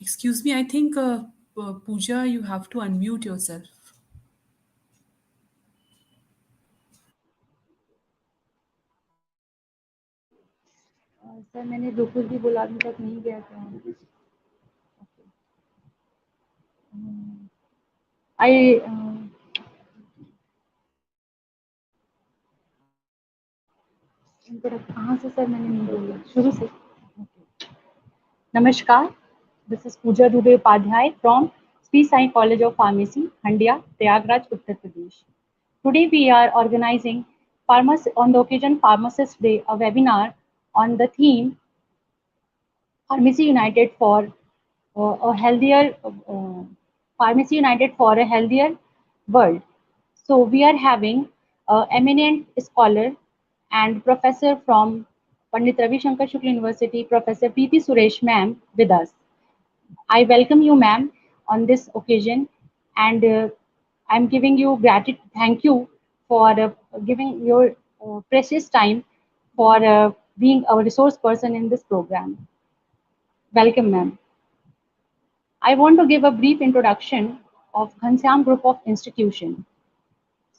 Excuse me, I think Pooja, you have to unmute yourself. Sir मैंने बिल्कुल भी बोला अभी तक नहीं गया था आई कहाँ से सर मैंने नहीं बोला शुरू से नमस्कार this is Pooja Dubey Upadhyay from Shri Sai college of pharmacy Handia Prayagraj Uttar Pradesh Today we are organizing on the occasion Pharmacist Day, a webinar on the theme Pharmacy United for a healthier Pharmacy United for a healthier world. So we are having eminent scholar and professor from Pandit Ravishankar Shukla University, Professor Preeti Suresh ma'am with us. I welcome you ma'am on this occasion and I'm giving you gratitude, thank you for giving your precious time for being a resource person in this program. Welcome ma'am. I want to give a brief introduction of Ghanshyam Group of Institution.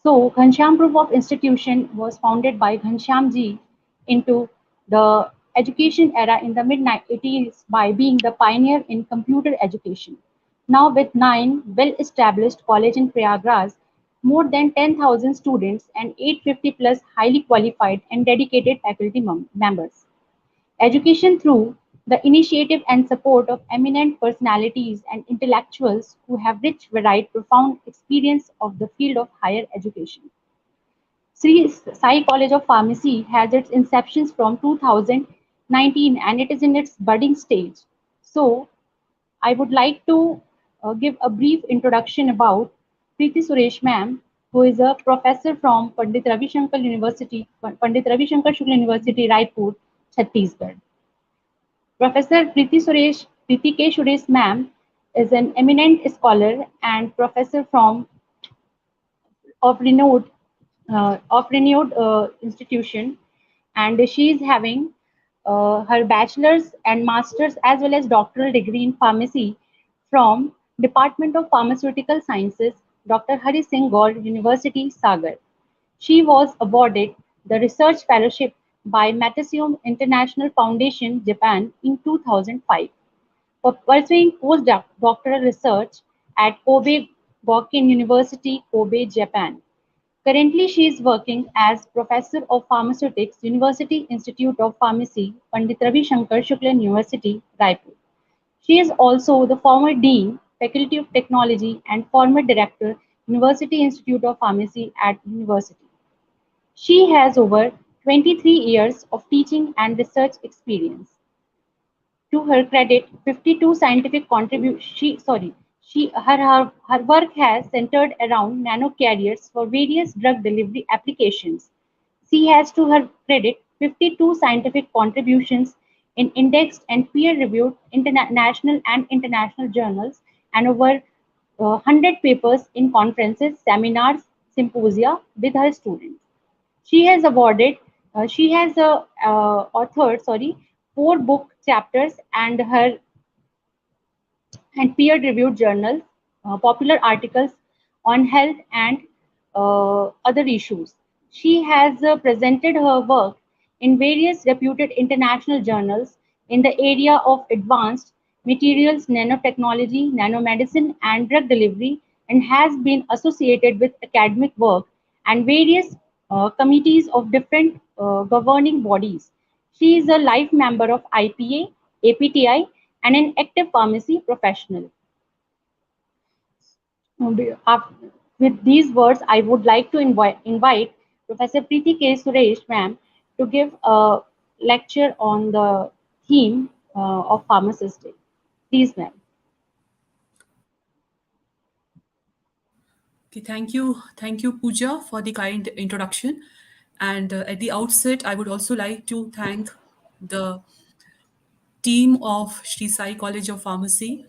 So Ghanshyam Group of Institution was founded by Ghanshyam ji into the education era in the mid-80s by being the pioneer in computer education. Now with 9 well-established colleges in Prayagraj, more than 10,000 students and 850 plus highly qualified and dedicated faculty members. Education through the initiative and support of eminent personalities and intellectuals who have rich, varied, profound experience of the field of higher education. Sri Sai College of Pharmacy has its inceptions from 2019 and it is in its budding stage. So, I would like to give a brief introduction about Preeti Suresh ma'am, who is a professor from Pandit Ravishankar Shukla University, Raipur, Chhattisgarh. Professor Preeti K. Suresh ma'am is an eminent scholar and professor from of renowned institution, and she is having her bachelor's and master's as well as doctoral degree in pharmacy from Department of Pharmaceutical Sciences, Dr. Hari Singh Gaur University, Sagar. She was awarded the Research Fellowship by Mattesium International Foundation, Japan in 2005 for pursuing postdoctoral research at Kobe Gakuen University, Kobe, Japan. Currently, she is working as Professor of Pharmaceutics, University Institute of Pharmacy, Pandit Ravi Shankar Shukla University, Raipur. She is also the former Dean, Faculty of Technology, and former Director, University Institute of Pharmacy at University. She has over 23 years of teaching and research experience. To her credit, 52 scientific contributions. Her work has centered around nanocarriers for various drug delivery applications. She has, to her credit, 52 scientific contributions in indexed and peer-reviewed national and international journals and over 100 papers in conferences, seminars, symposia with her students. She has awarded, she has authored, four book chapters and peer-reviewed journals, popular articles on health and other issues. She has presented her work in various reputed international journals in the area of advanced materials, nanotechnology, nanomedicine, and drug delivery, and has been associated with academic work and various committees of different governing bodies. She is a life member of IPA, APTI, and an active pharmacy professional. With these words, I would like to invite Professor Preeti K. Suresh, ma'am, to give a lecture on the theme of Pharmacist Day. Please, ma'am. Okay, thank you, Pooja, for the kind introduction. And at the outset, I would also like to thank the team of Sri Sai College of Pharmacy,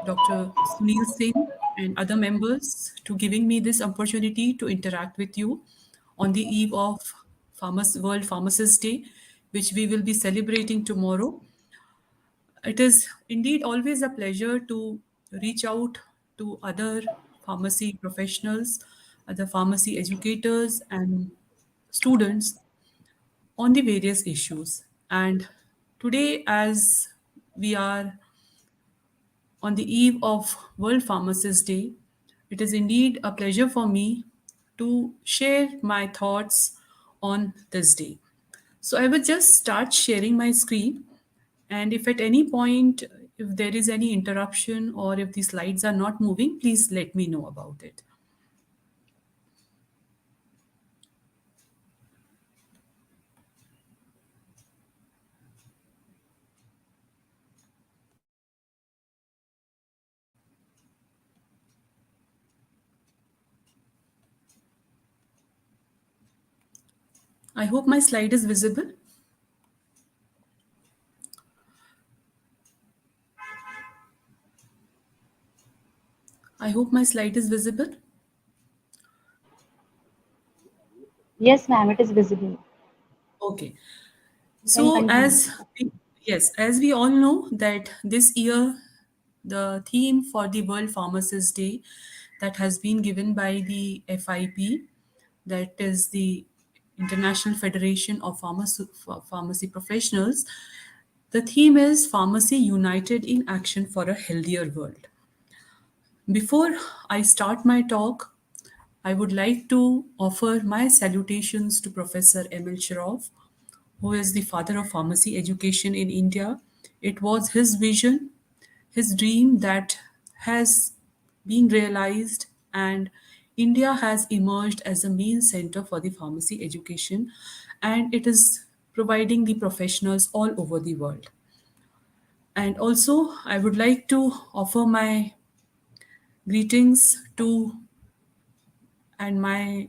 Dr. Sunil Singh, and other members to giving me this opportunity to interact with you on the eve of World Pharmacist Day, which we will be celebrating tomorrow. It is indeed always a pleasure to reach out to other pharmacy professionals, other pharmacy educators, and students on the various issues. And today, as we are on the eve of World Pharmacist Day, it is indeed a pleasure for me to share my thoughts on this day. So I will just start sharing my screen, and if at any point if there is any interruption or if the slides are not moving, please let me know about it. I hope my slide is visible. I hope my slide is visible. Yes, ma'am, it is visible. Okay. You can So, continue. as we all know that this year the theme for the World Pharmacist Day that has been given by the FIP, that is the International Federation of Pharmacy Professionals, the theme is Pharmacy United in Action for a Healthier World. Before I start my talk, I would like to offer my salutations to Professor Emil Shirov, who is the father of pharmacy education in India. It was his vision, his dream that has been realized, and India has emerged as a main center for the pharmacy education, and it is providing the professionals all over the world. And also, I would like to offer my greetings to and my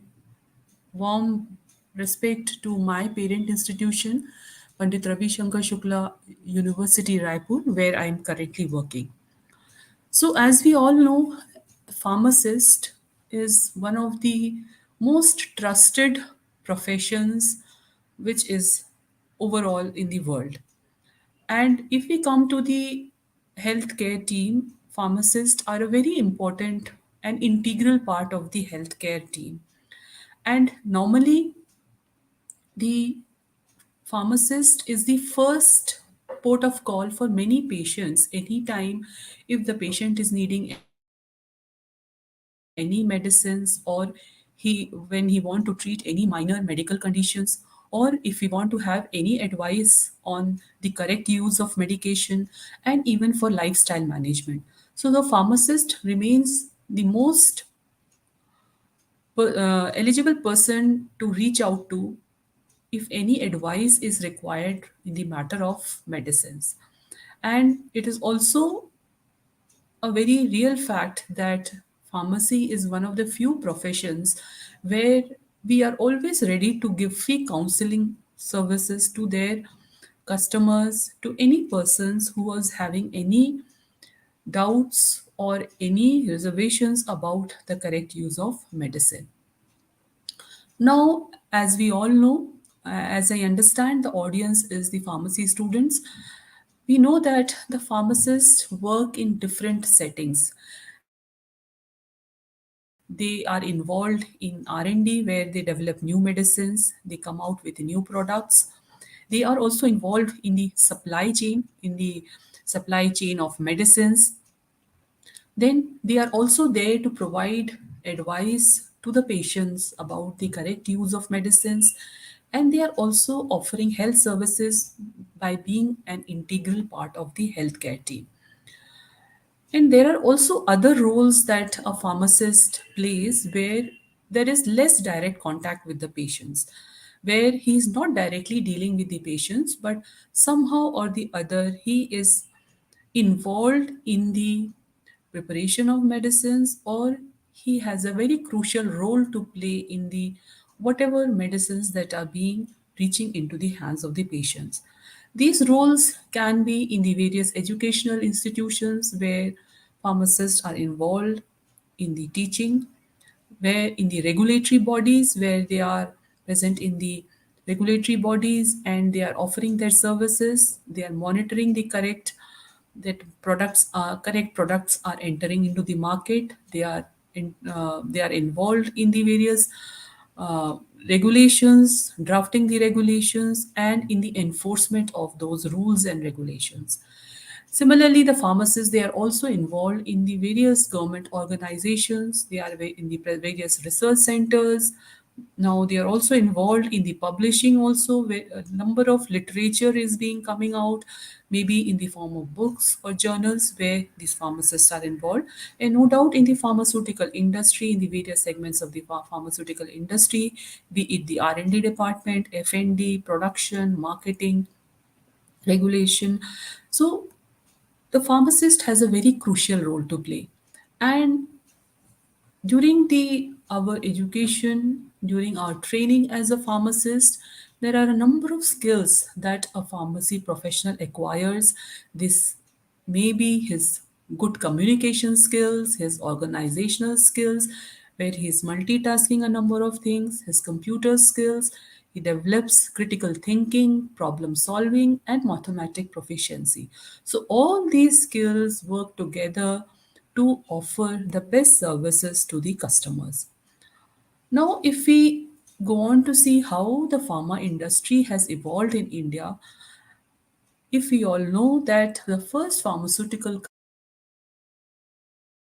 warm respect to my parent institution, Pandit Ravishankar Shukla University, Raipur, where I am currently working. So, as we all know, the pharmacist is one of the most trusted professions which is overall in the world. And if we come to the healthcare team, pharmacists are a very important and integral part of the healthcare team. And normally, the pharmacist is the first port of call for many patients anytime if the patient is needing any medicines, or when he want to treat any minor medical conditions, or if we want to have any advice on the correct use of medication, and even for lifestyle management. So the pharmacist remains the most eligible person to reach out to if any advice is required in the matter of medicines. And it is also a very real fact that pharmacy is one of the few professions where we are always ready to give free counseling services to their customers, to any persons who was having any doubts or any reservations about the correct use of medicine. Now, as we all know, as I understand, the audience is the pharmacy students. We know that the pharmacists work in different settings. They are involved in R&D, where they develop new medicines, they come out with new products. They are also involved in the supply chain of medicines. Then they are also there to provide advice to the patients about the correct use of medicines, and they are also offering health services by being an integral part of the healthcare team. And there are also other roles that a pharmacist plays where there is less direct contact with the patients, where he is not directly dealing with the patients, but somehow or the other he is involved in the preparation of medicines, or he has a very crucial role to play in the whatever medicines that are being reaching into the hands of the patients. These roles can be in the various educational institutions where pharmacists are involved in the teaching, where in the regulatory bodies where they are present in the regulatory bodies and they are offering their services, they are monitoring the correct that products are correct products are entering into the market. They are involved in the various uh, regulations, drafting the regulations, and in the enforcement of those rules and regulations. Similarly, the pharmacists, they are also involved in the various government organizations. They are in the various research centers. Now they are also involved in the publishing also, where a number of literature is being coming out, maybe in the form of books or journals where these pharmacists are involved. And no doubt in the pharmaceutical industry, in the various segments of the pharmaceutical industry, be it the R&D department, F&D, production, marketing, regulation. So the pharmacist has a very crucial role to play. And during the our education, during our training as a pharmacist, there are a number of skills that a pharmacy professional acquires. This may be his good communication skills, his organizational skills, where he is multitasking a number of things, his computer skills. He develops critical thinking, problem solving, and mathematic proficiency. So all these skills work together to offer the best services to the customers. Now, if we go on to see how the pharma industry has evolved in India, if we all know that the first pharmaceutical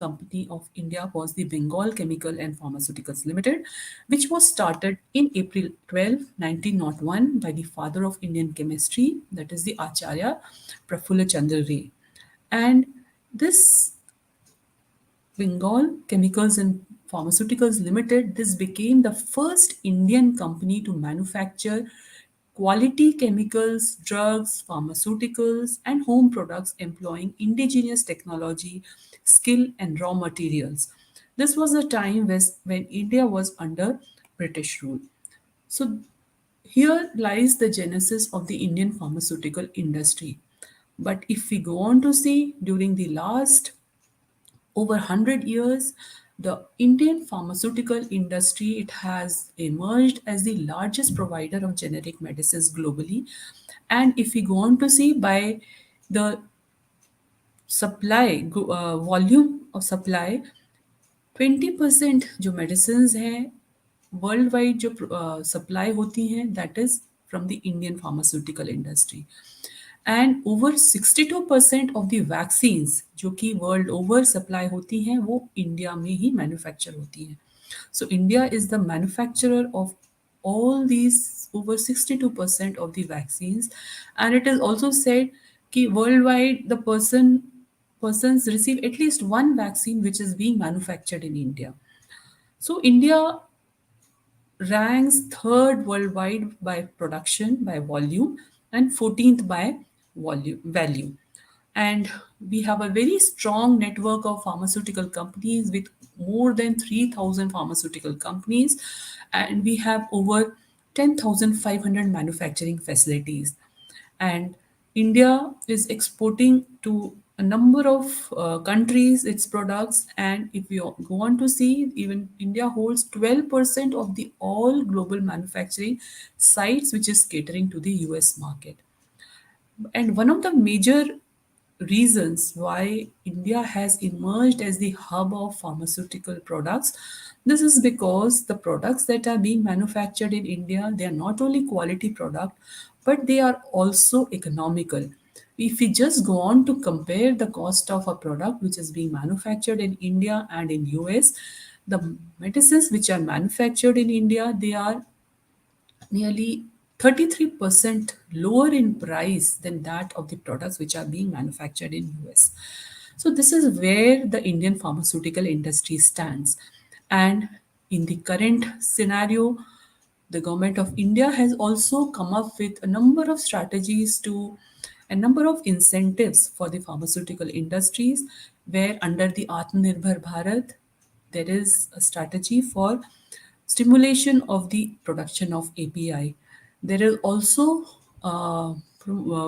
company of India was the Bengal Chemical and Pharmaceuticals Limited, which was started in April 12, 1901 by the father of Indian chemistry, that is the Acharya Prafulla Chandra Ray. And this Bengal Chemicals and Pharmaceuticals Limited, this became the first Indian company to manufacture quality chemicals, drugs, pharmaceuticals, and home products employing indigenous technology, skill, and raw materials. This was a time when India was under British rule. So, here lies the genesis of the Indian pharmaceutical industry. But if we go on to see during the last over 100 years, the Indian pharmaceutical industry, it has emerged as the largest provider of generic medicines globally. And if we go on to see by the volume of supply, 20% जो medicines हैं world wide जो supply होती हैं, that is from the Indian pharmaceutical industry. And over 62% of the vaccines जो कि world over supply होती हैं वो इंडिया में ही मैन्युफैक्चर होती हैं. So India is the manufacturer of all these over 62% of the vaccines. And it is also said कि worldwide the persons receive at least one vaccine which is being manufactured in India. So India ranks third worldwide by production, by volume, and 14th by volume value. And we have a very strong network of pharmaceutical companies with more than 3,000 pharmaceutical companies, and we have over 10,500 manufacturing facilities. And India is exporting to a number of countries its products. And if we go on to see, even India holds 12% of the all global manufacturing sites, which is catering to the US market. And one of the major reasons why India has emerged as the hub of pharmaceutical products, this is because the products that are being manufactured in India, they are not only quality product, but they are also economical. If we just go on to compare the cost of a product which is being manufactured in India and in US, the medicines which are manufactured in India, they are nearly 33% lower in price than that of the products which are being manufactured in US. So this is where the Indian pharmaceutical industry stands. And in the current scenario, the government of India has also come up with a number of strategies to a number of incentives for the pharmaceutical industries, where under the Atmanirbhar Bharat, there is a strategy for stimulation of the production of API. There is also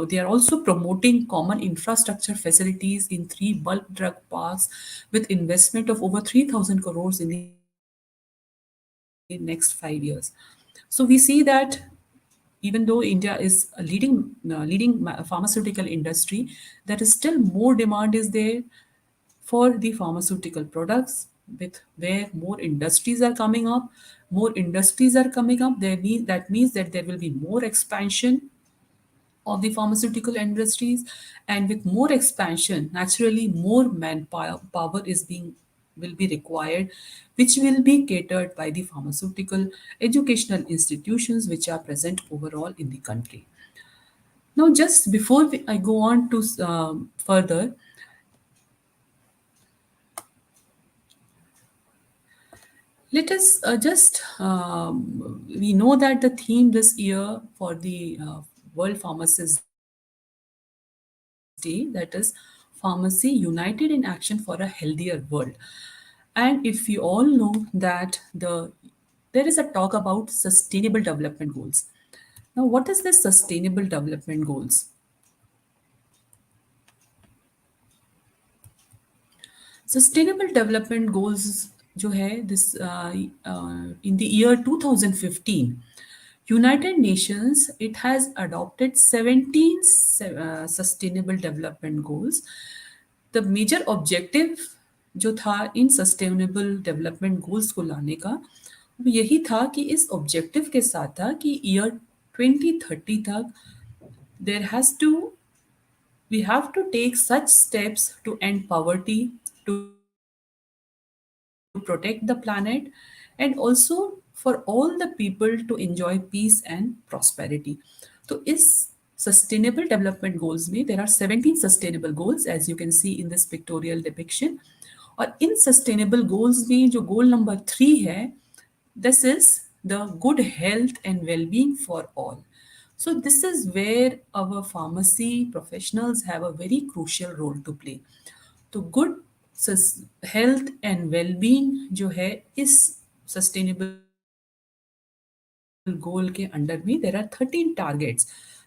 they are also promoting common infrastructure facilities in three bulk drug parks with investment of over 3,000 crores in the next 5 years. So we see that even though India is a leading pharmaceutical industry, there is still more demand is there for the pharmaceutical products, with where more industries are coming up. More industries are coming up. That means that there will be more expansion of the pharmaceutical industries, and with more expansion, naturally more manpower power is being will be required, which will be catered by the pharmaceutical educational institutions which are present overall in the country. Now, just before I go on to further, let us just we know that the theme this year for the World Pharmacist Day, that is Pharmacy United in Action for a Healthier World. And if we all know that there is a talk about sustainable development goals. Now, what is this sustainable development goals? Sustainable development goals जो है this in the year 2015, United Nations it has adopted 17 sustainable development goals. The major objective जो था इन sustainable development goals को लाने का, वो यही था कि इस ऑब्जेक्टिव के साथ था कि ईयर 2030 तक there has to we have to take such steps to end poverty, to protect the planet, and also for all the people to enjoy peace and prosperity. तो इस sustainable development goals में there are 17 sustainable goals as you can see in this pictorial depiction. और इन sustainable goals में जो goal number 3 है, this is the good health and well-being for all. So this is where our pharmacy professionals have a very crucial role to play. तो good health and wellbeing जो है इस sustainable goal के under में there are 13 targets.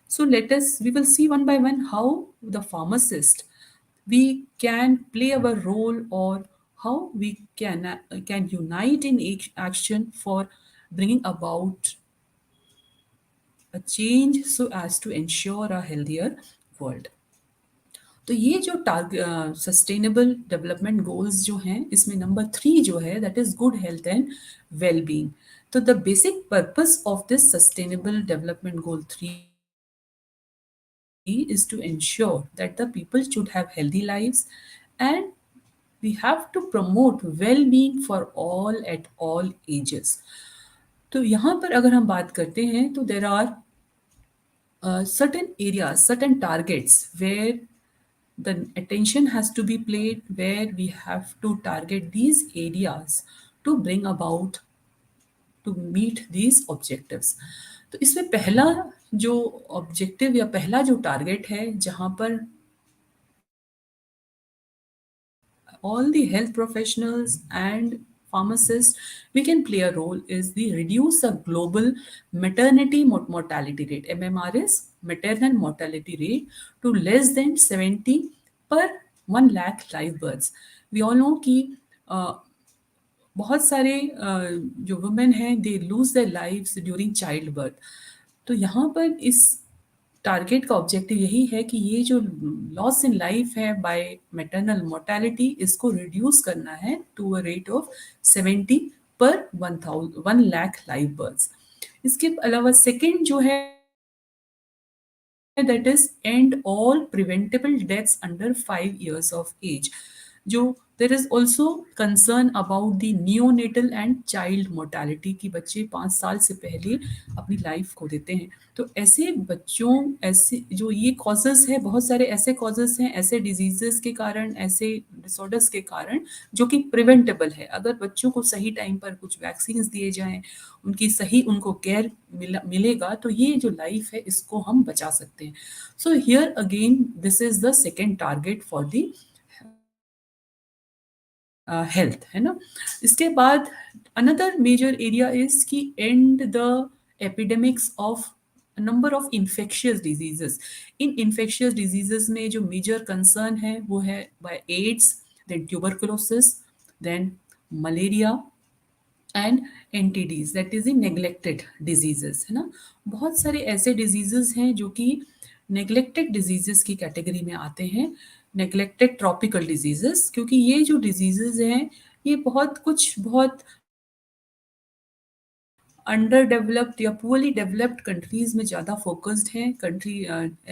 So let us we will see one by one how the pharmacist we can play our role, or how we can unite in action for bringing about a change so as to ensure a healthier world. तो ये जो target sustainable development goals जो हैं इसमें number 3 जो है that is good health and well-being. तो the basic purpose of this sustainable development goal 3 is to ensure that the people should have healthy lives, and we have to promote well-being for all at all ages. तो यहाँ पर अगर हम बात करते हैं तो there are certain areas, certain targets where the attention has to be played, where we have to target these areas to bring about to meet these objectives. तो इसमें पहला जो ऑब्जेक्टिव या पहला जो टारगेट है जहां पर all the health professionals and pharmacists we can play a role is the reduce the global maternity mortality rate. MMR is maternal mortality rate to less than 70 per 1 lakh live births. We all know कि बहुत सारे जो women हैं they lose their lives during child birth. तो यहाँ पर इस target का ऑब्जेक्टिव यही है कि ये जो लॉस इन लाइफ है बाय मैटरनल मोर्टेलिटी इसको रिड्यूस करना है टू अ रेट ऑफ 70 पर 1 लाख लाइव बर्थ्स. इसके अलावा सेकेंड जो है that is end all preventable deaths under 5 years of age. जो there is also concern about the neonatal and child mortality कि बच्चे 5 साल से पहले अपनी लाइफ खो देते हैं. तो ऐसे बच्चों ऐसे जो ये कॉजेज है, बहुत सारे ऐसे कॉजेज हैं ऐसे डिजीजेस के कारण, ऐसे डिसऑर्डर्स के कारण जो कि प्रिवेंटेबल है. अगर बच्चों को सही टाइम पर कुछ वैक्सीन दिए जाएं, उनकी सही उनको केयर मिलेगा तो ये जो लाइफ है इसको हम बचा सकते हैं. So here again this is the second target for the health, है ना. इसके बाद अनदर मेजर एरिया इज कि and the epidemics of number of infectious diseases. इन इन्फेक्शियस डिजीजेस में जो मेजर कंसर्न है वो है by AIDS, then tuberculosis, then malaria, and NTDs that is the neglected diseases, है ना। बहुत सारे ऐसे डिजीजेस हैं जो कि नेग्लेक्टेड डिजीजेस की कैटेगरी में आते हैं, नेग्लेक्टेड ट्रॉपिकल डिजीजेस, क्योंकि ये जो डिजीजेस हैं ये बहुत कुछ बहुत अंडर डेवलप्ड या पुअरली डेवलप्ड कंट्रीज में ज़्यादा फोकस्ड हैं। कंट्री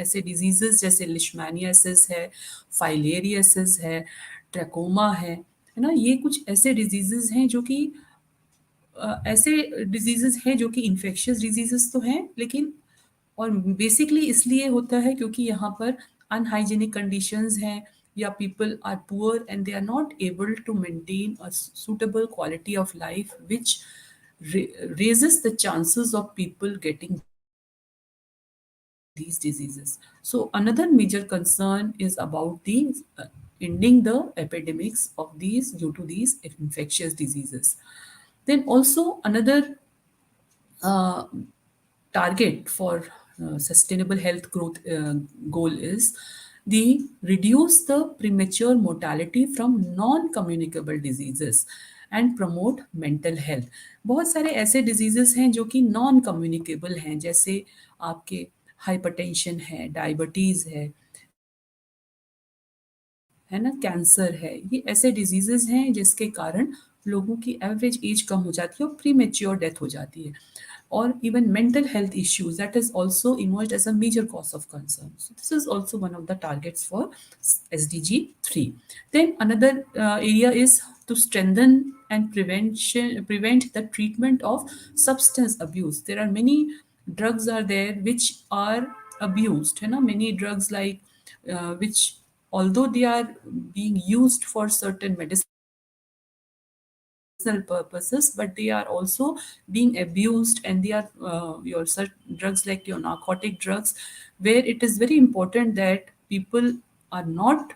ऐसे डिजीजेस जैसे लिशमैनियासिस है, फाइलेरियसिस है, ट्रैकोमा है ना। ये कुछ ऐसे डिजीजेस हैं जो कि ऐसे डिजीजेस हैं जो कि इन्फेक्शियस डिजीजेस तो हैं, लेकिन और बेसिकली इसलिए होता है क्योंकि यहाँ पर अनहाइजीनिक कंडीशंस हैं, या people are poor and they are not able to maintain a suitable quality of life which raises the chances of people getting these diseases. So another major concern is about the ending the epidemics of these due to these infectious diseases. Then also another uh, target for sustainable health growth goal is the reduce the premature mortality from non-communicable diseases and promote mental health. बहुत सारे ऐसे diseases हैं जो कि non communicable हैं, जैसे आपके hypertension है, डायबिटीज़ है ना, कैंसर है। ये ऐसे डिजीजेस हैं जिसके कारण लोगों की एवरेज एज कम हो जाती है और प्री मेच्योर डेथ हो जाती है। और even mental health issues that is also emerged as a major cause of concern. So this is also one of the targets for SDG 3. Then another area is to strengthen and prevent the treatment of substance abuse. There are many drugs are there which are abused, है ना। Many drugs like which although they are being used for certain medicinal purposes, but they are also being abused, and they are your drugs like your narcotic drugs, where it is very important that people are not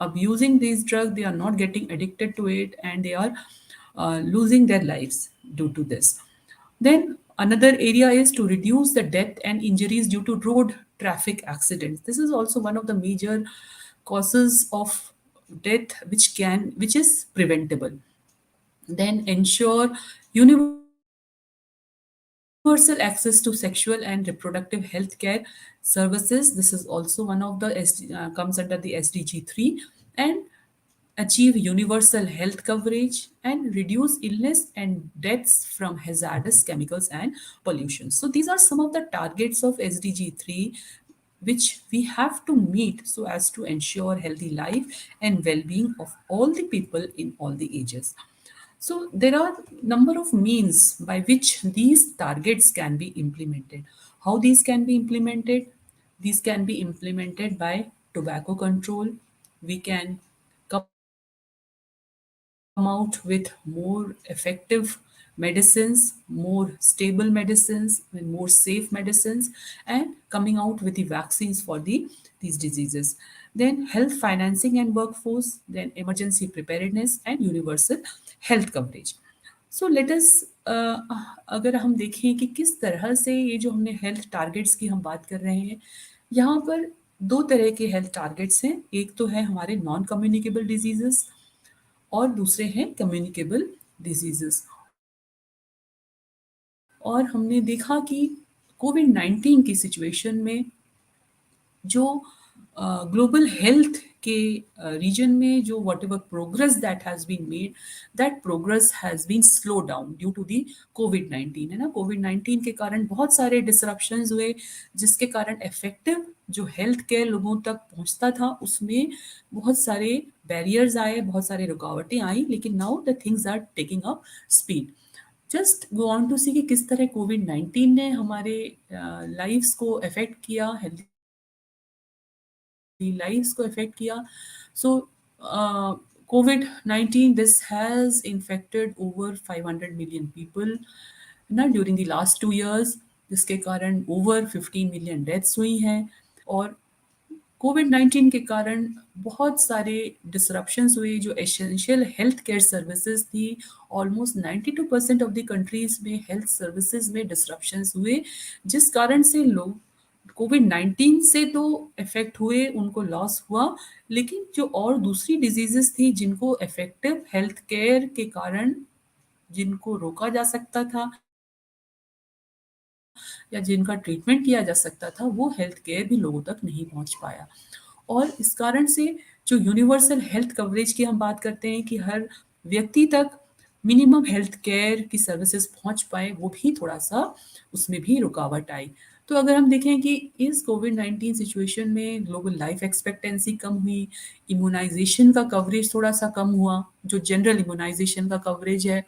abusing these drugs, they are not getting addicted to it, and they are losing their lives due to this. Then another area is to reduce the death and injuries due to road traffic accidents. This is also one of the major causes of death which is preventable. Then ensure universal access to sexual and reproductive health care services. This is also one of the comes under the SDG 3. And achieve universal health coverage and reduce illness and deaths from hazardous chemicals and pollution. So these are some of the targets of SDG 3 which we have to meet so as to ensure healthy life and well-being of all the people in all the ages. So there are number of means by which these targets can be implemented. How these can be implemented? These can be implemented by tobacco control. We can come out with more effective medicines, more stable medicines, and more safe medicines, and coming out with the vaccines for these diseases. Then health financing and workforce, then emergency preparedness and universal health coverage. So let us अगर हम देखें कि किस तरह से ये जो हमने हेल्थ टारगेट्स की हम बात कर रहे हैं, यहाँ पर दो तरह के हेल्थ टारगेट्स हैं। एक तो है हमारे नॉन कम्युनिकेबल डिजीजेस और दूसरे हैं कम्युनिकेबल डिजीजेस। और हमने देखा कि कोविड 19 की सिचुएशन में जो ग्लोबल हेल्थ के रीजन में जो whatever progress that has been made, that progress has been slow down due to the COVID 19, है ना। कोविड 19 के कारण बहुत सारे डिसरप्शंस हुए, जिसके कारण इफेक्टिव जो हेल्थ केयर लोगों तक पहुंचता था उसमें बहुत सारे बैरियर्स आए, बहुत सारी रुकावटें आई, लेकिन now the things are taking up speed. Just go on to see कि किस तरह कोविड 19 ने हमारे लाइफ्स को अफेक्ट किया, हेल्दी लाइफ्स को अफेक्ट किया। So Covid 19 this has infected over 500 million people ना ड्यूरिंग द लास्ट 2 years, जिसके कारण ओवर 15 मिलियन डेथ्स हुई हैं। और कोविड 19 के कारण बहुत सारे डिसरप्शंस हुए, जो एसेंशियल हेल्थ केयर सर्विसेज थी। ऑलमोस्ट 92% ऑफ द कंट्रीज में हेल्थ सर्विसेज में डिसरप्शंस हुए, जिस कारण से लोग कोविड 19 से तो इफेक्ट हुए, उनको लॉस हुआ, लेकिन जो और दूसरी डिजीजेस थी जिनको इफेक्टिव हेल्थ केयर के कारण जिनको रोका जा सकता था या जिनका ट्रीटमेंट किया जा सकता था, वो हेल्थ केयर भी लोगों तक नहीं पहुंच पाया। और इस कारण से जो यूनिवर्सल हेल्थ कवरेज की हम बात करते हैं कि हर व्यक्ति तक मिनिमम हेल्थ केयर की सर्विसेज पहुंच पाए, वो भी थोड़ा सा उसमें भी रुकावट आई। तो अगर हम देखें कि इस कोविड-19 सिचुएशन में ग्लोबल लाइफ एक्सपेक्टेंसी कम हुई, इम्यूनाइजेशन का कवरेज थोड़ा सा कम हुआ, जो जनरल इम्यूनाइजेशन का कवरेज है,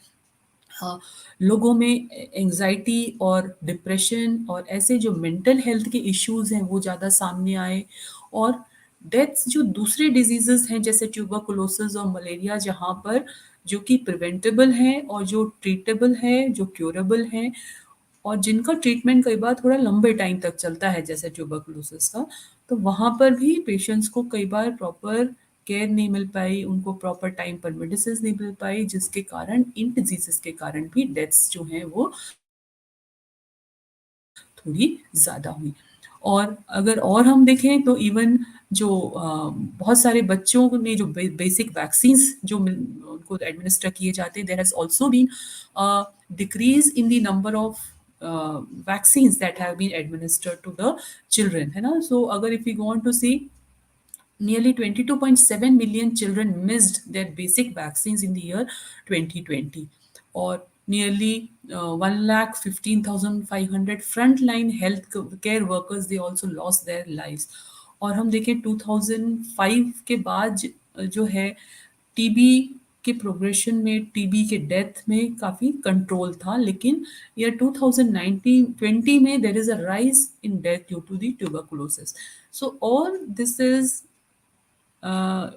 हाँ, लोगों में एंजाइटी और डिप्रेशन और ऐसे जो मेंटल हेल्थ के इश्यूज हैं वो ज़्यादा सामने आए। और डेथ्स जो दूसरे डिजीजेस हैं जैसे ट्यूबरकुलोसिस और मलेरिया, जहाँ पर जो कि प्रिवेंटेबल हैं और जो ट्रीटेबल है, जो क्योरेबल हैं और जिनका ट्रीटमेंट कई बार थोड़ा लंबे टाइम तक चलता है जैसे ट्यूबरकुलोसिस का, तो वहाँ पर भी पेशेंट्स को कई बार प्रॉपर केयर नहीं मिल पाई, उनको प्रॉपर टाइम पर मेडिसिन नहीं मिल पाई, जिसके कारण इन डिजीजेस के कारण भी डेथ्स जो हैं वो थोड़ी ज़्यादा हुई। और अगर और हम देखें तो इवन जो बहुत सारे बच्चों ने जो बेसिक वैक्सीन्स जो उनको एडमिनिस्टर किए जाते हैं, there has also been decrease in the number of vaccines that have been administered to the children, है ना। So अगर if we go on to see, nearly 22.7 million children missed their basic vaccines in the year 2020, or nearly 1,15,500 frontline health care workers, they also lost their lives। और हम देखें 2005 के बाद जो है टीबी के प्रोग्रेशन में, टीबी के डेथ में काफ़ी कंट्रोल था, लेकिन ईयर 2019-20 में there is a rise in death due to the tuberculosis. So all this is uh,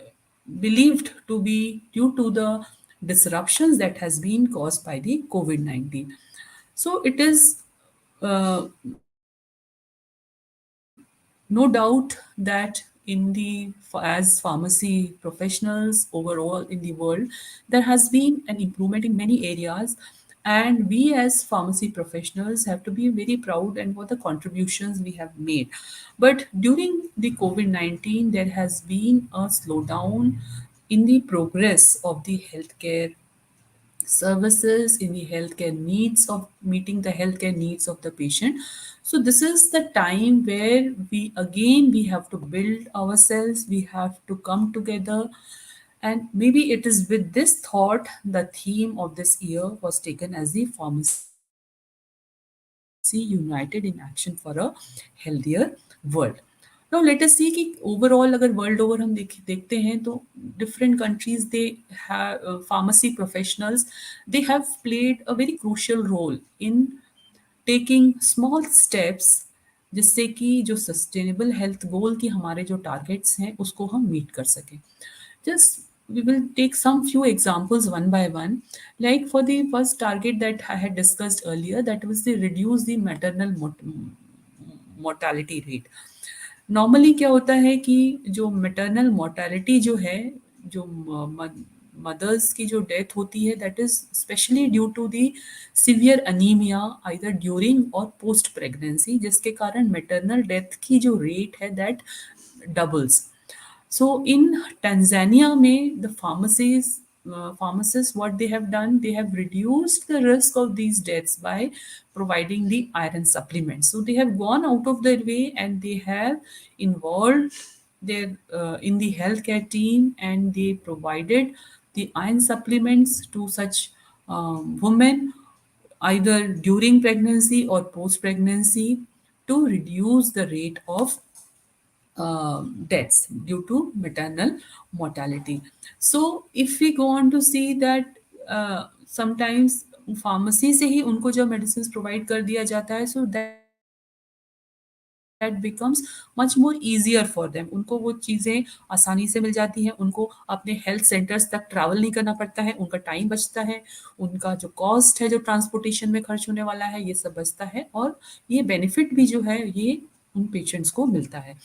believed to be due to the disruptions that has been caused by the COVID-19. So it is no doubt that in the as pharmacy professionals overall in the world, there has been an improvement in many areas, and we as pharmacy professionals have to be very proud and for the contributions we have made. But during the COVID-19 there has been a slowdown in the progress of the healthcare services, in the healthcare needs of meeting the healthcare needs of the patient. So this is the time where we have to build ourselves, we have to come together. And maybe it is with this thought the theme of this year was taken as the Pharmacy United in Action for a Healthier World। Now let us see कि overall अगर world over हम देखते हैं तो different countries they pharmacy professionals, they have played a very crucial role in taking small steps जिससे कि जो sustainable health गोल की हमारे जो टारगेट्स हैं उसको हम मीट कर सकें। Just we will take some few examples one by one. Like for the first target that I had discussed earlier, that was the reduce the maternal mortality rate। Normally क्या होता है कि जो मैटरनल मोर्टेलिटी जो है, जो mother's की जो डेथ होती है, that is specially due to the severe anaemia either during और पोस्ट प्रेगनेंसी, जिसके कारण मैटरनल डेथ की जो रेट है that doubles. So in Tanzania, the pharmacists, what they have done, they have reduced the risk of these deaths by providing the iron supplements. So they have gone out of their way and they have involved their in the healthcare team, and they provided the iron supplements to such women either during pregnancy or post pregnancy to reduce the rate of deaths due to maternal mortality. So if we go on to see that sometimes pharmacy से ही उनको जब medicine provide कर दिया जाता है, so that becomes much more easier for them. उनको वो चीज़ें आसानी से मिल जाती हैं, उनको अपने हेल्थ सेंटर्स तक ट्रैवल नहीं करना पड़ता है, उनका टाइम बचता है, उनका जो कॉस्ट है जो ट्रांसपोर्टेशन में खर्च होने वाला है ये सब बचता है, और ये बेनिफिट भी जो है ये उन पेशेंट्स को मिलता है।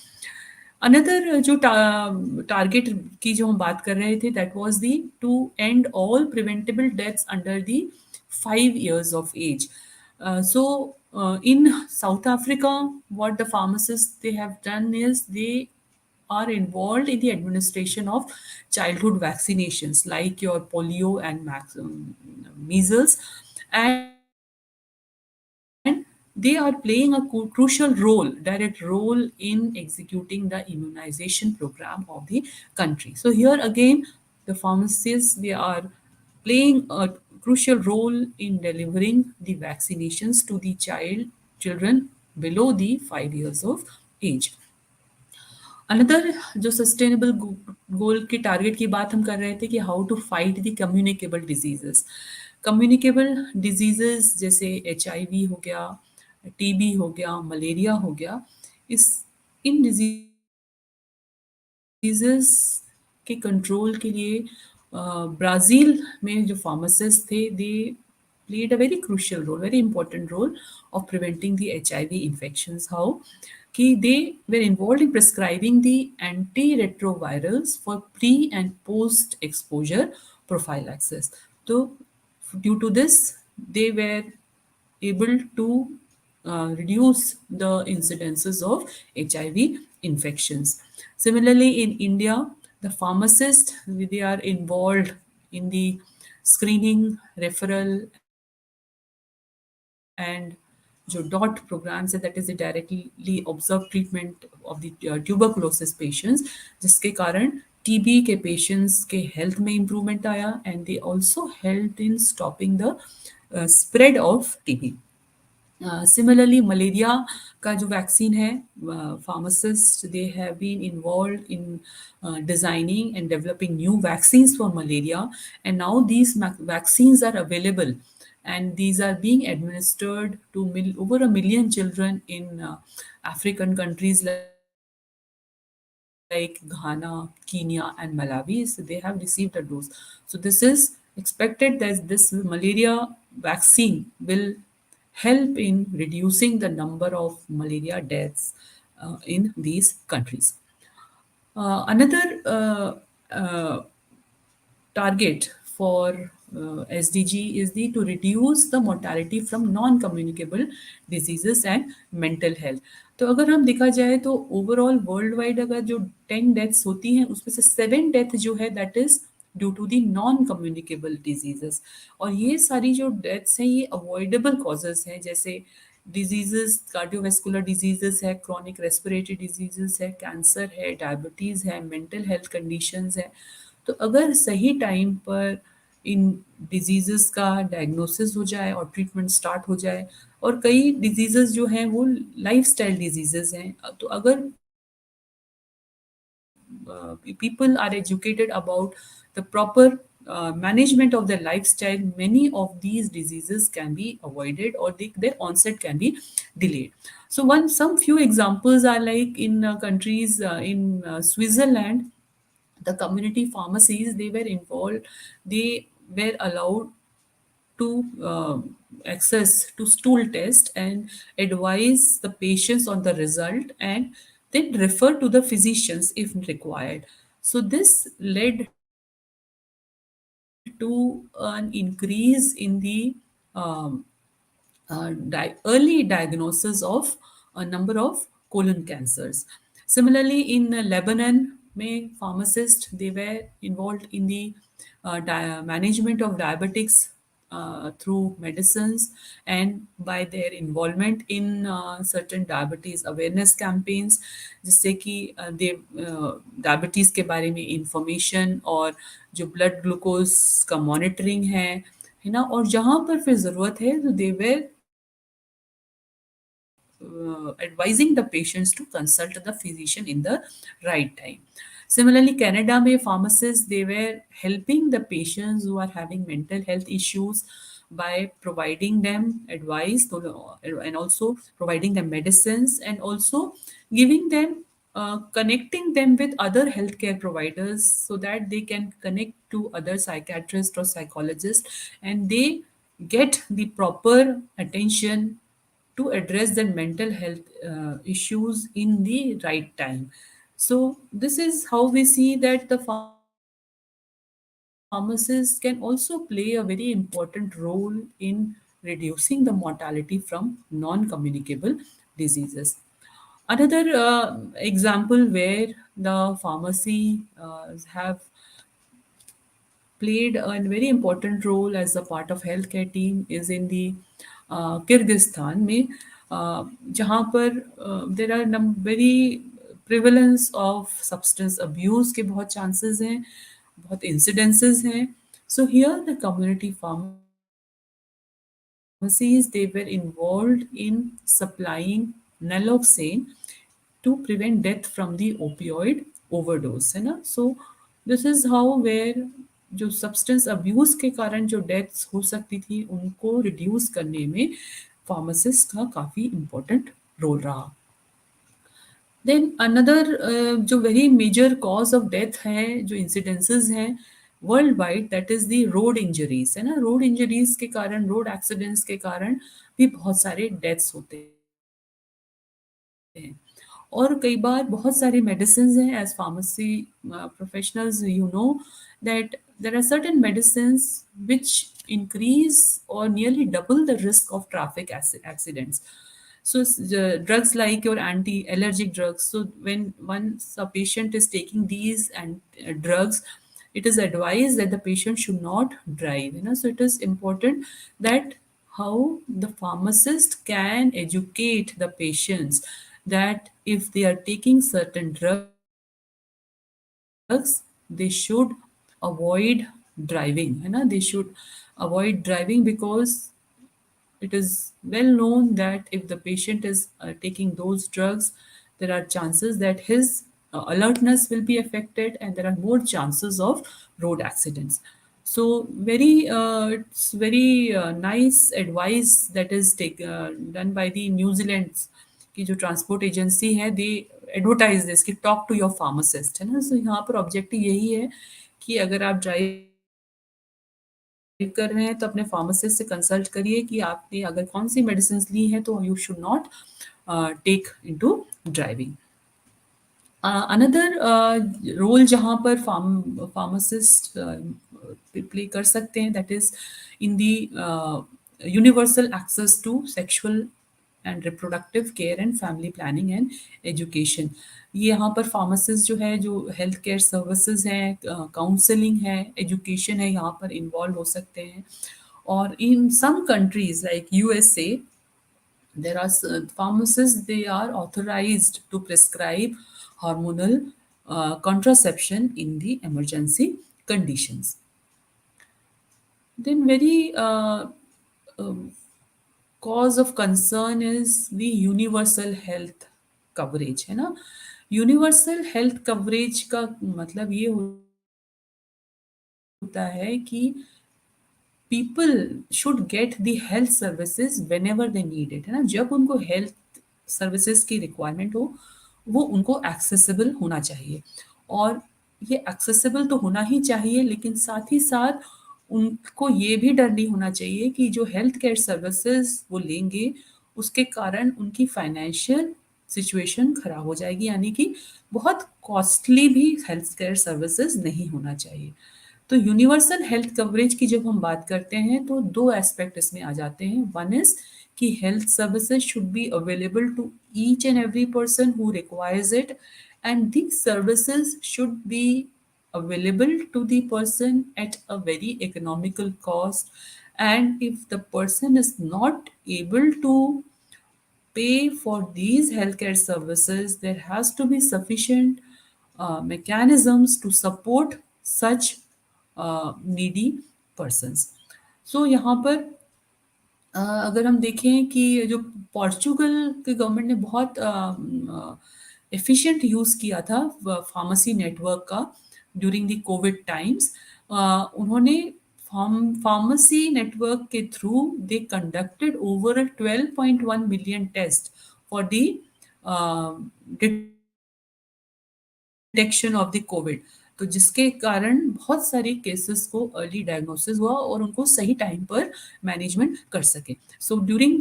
अनदर जो टारगेट की जो हम बात कर रहे थे, that was the two and all preventable deaths under the 5 years of age। So in South Africa, what the pharmacists they have done is they are involved in the administration of childhood vaccinations like your polio and measles, and they are playing a crucial role, direct role in executing the immunization program of the country. So here again, the pharmacists, they are playing a crucial role in delivering the vaccinations to the children below the 5 years of age. Another जो sustainable goal की target की बात हम कर रहे थे कि how to fight the communicable diseases जैसे HIV हो गया, TB हो गया, मलेरिया हो गया, इस इन डिजीजेस के कंट्रोल के लिए ब्राज़ील में जो फार्मासिस्ट थे दे played a very crucial role, very important role of preventing the HIV infections. How? Ki they were involved in prescribing the antiretrovirals for pre and post exposure prophylaxis. So, due to this, they were able to reduce the incidences of HIV infections. Similarly, in India, the pharmacists they are involved in the screening, referral, and जो DOT programs है, that is the directly observed treatment of the tuberculosis patients, जिसके कारण TB के patients के health में improvement आया and they also help in stopping the spread of TB. Similarly, malaria का जो वैक्सीन है, pharmacists they have been involved in designing and developing new vaccines for malaria, and now these vaccines are available, and these are being administered to over a million children in African countries like Ghana, Kenya, and Malawi. So they have received a dose. So this is expected that this malaria vaccine will help in reducing the number of malaria deaths in these countries. Another target for SDG is the to reduce the mortality from non-communicable diseases and mental health. तो अगर हम देखा जाए तो overall world wide अगर जो 10 deaths होती हैं उसमें से 7 डेथ जो है that is due to the non communicable diseases, और ये सारी जो डेथ्स हैं ये अवॉइडेबल कॉजेज हैं, जैसे डिजीजेस कार्डियोवेस्कुलर डिजीजेस है, क्रॉनिक रेस्पिरेटरी डिजीजेस है, कैंसर है, डायबिटीज़ है, मेंटल हेल्थ कंडीशंस है। तो अगर सही टाइम पर इन डिजीजेस का डायग्नोसिस हो जाए और ट्रीटमेंट स्टार्ट हो जाए, और कई डिजीजेस जो हैं वो लाइफस्टाइल डिजीजेस हैं, तो अगर people are educated about the proper management of their lifestyle, many of these diseases can be avoided or their onset can be delayed. So, some few examples are like in countries in Switzerland, the community pharmacies they were involved, they were allowed to access to stool test and advise the patients on the result and then refer to the physicians if required. So this led to an increase in the um, early diagnosis of a number of colon cancers. Similarly, in Lebanon, में pharmacists they were involved in the management of diabetics through medicines and by their involvement in certain diabetes awareness campaigns, जिससे कि दे diabetes के बारे में information और जो blood glucose का monitoring है ना, और जहाँ पर फिर ज़रूरत है तो they were advising the patients to consult the physician in the right time. Similarly, Canada में pharmacists they were helping the patients who are having mental health issues by providing them advice and also providing them medicines and also giving them connecting them with other healthcare providers so that they can connect to other psychiatrists or psychologists and they get the proper attention to address their mental health issues in the right time. So, this is how we see that the pharmacists can also play a very important role in reducing the mortality from non communicable diseases. Another example where the pharmacy have played a very important role as a part of healthcare team is in the Kyrgyzstan में जहाँ पर there are very prevalence of substance abuse के बहुत chances हैं, बहुत incidences हैं. So here the community pharmacies they were involved in supplying naloxone to prevent death from the opioid overdose, है ना. So this is how where जो substance abuse के कारण जो डेथ्स हो सकती थी उनको रिड्यूस करने में फार्मासिस्ट का काफ़ी इम्पोर्टेंट रोल रहा. देन अनदर जो very major cause of death है जो इंसिडेंसेस हैं worldwide that is the road injuries, है ना. रोड इंजरीज के कारण, रोड एक्सीडेंट्स के कारण भी बहुत सारे डेथ्स होते हैं. और कई बार बहुत सारी मेडिसिन हैं as pharmacy professionals you know that there are certain medicine which increase or nearly double the risk of traffic accidents. So drugs like your anti-allergic drugs. So when once a patient is taking these and drugs, it is advised that the patient should not drive. You know, so it is important that how the pharmacist can educate the patients that if they are taking certain drugs, they should avoid driving. है ना, they should avoid driving because it is well known that if the patient is taking those drugs, there are chances that his alertness will be affected and there are more chances of road accidents. So it's very nice advice that is done by the New Zealand's की जो transport agency है दे advertise this कि talk to your pharmacist, है ना. सो यहाँ पर objective यही है कि अगर आप ड्राइव कर रहे हैं तो अपने फार्मासिस्ट से कंसल्ट करिए कि आपने अगर कौन सी मेडिसिन ली हैं तो you should not take into driving. Another role जहाँ पर फार्मासिस्ट प्ले कर सकते हैं that is in the universal access to sexual and reproductive care and family planning and education. ये यहाँ पर फार्मासिस्ट जो है जो हेल्थ केयर सर्विसेज हैं, काउंसलिंग है, एजुकेशन है, यहाँ पर इन्वॉल्व हो सकते हैं. और in some countries like USA there are pharmacists they are authorized to prescribe hormonal contraception in the emergency conditions. Then very cause of concern is the universal health coverage, है ना. Universal health coverage का मतलब ये होता है कि people should get the health services whenever they need it, है ना. जब उनको हेल्थ सर्विसेज की रिक्वायरमेंट हो वो उनको एक्सेसिबल होना चाहिए. और ये एक्सेसिबल तो होना ही चाहिए लेकिन साथ ही साथ उनको ये भी डर नहीं होना चाहिए कि जो हेल्थ केयर सर्विसेज वो लेंगे उसके कारण उनकी फाइनेंशियल सिचुएशन खराब हो जाएगी, यानी कि बहुत कॉस्टली भी हेल्थ केयर सर्विसेज नहीं होना चाहिए. तो यूनिवर्सल हेल्थ कवरेज की जब हम बात करते हैं तो दो एस्पेक्ट इसमें आ जाते हैं. वन इज कि health services should be available to each and every person who requires it and the services should be available to the person at a very economical cost. And if the person is not able to pay for these healthcare services, there has to be sufficient mechanisms to support such needy persons. So यहाँ पर अगर हम देखें कि जो Portugal के government ने बहुत एफिशिएंट यूज़ किया था फार्मेसी नेटवर्क का ड्यूरिंग द कोविड टाइम्स, उन्होंने pharmacy network के through they conducted over 12.1 million tests for the detection of the COVID. तो जिसके कारण बहुत सारे केसेस को अर्ली डायग्नोसिस हुआ और उनको सही टाइम पर मैनेजमेंट कर सके. सो ड्यूरिंग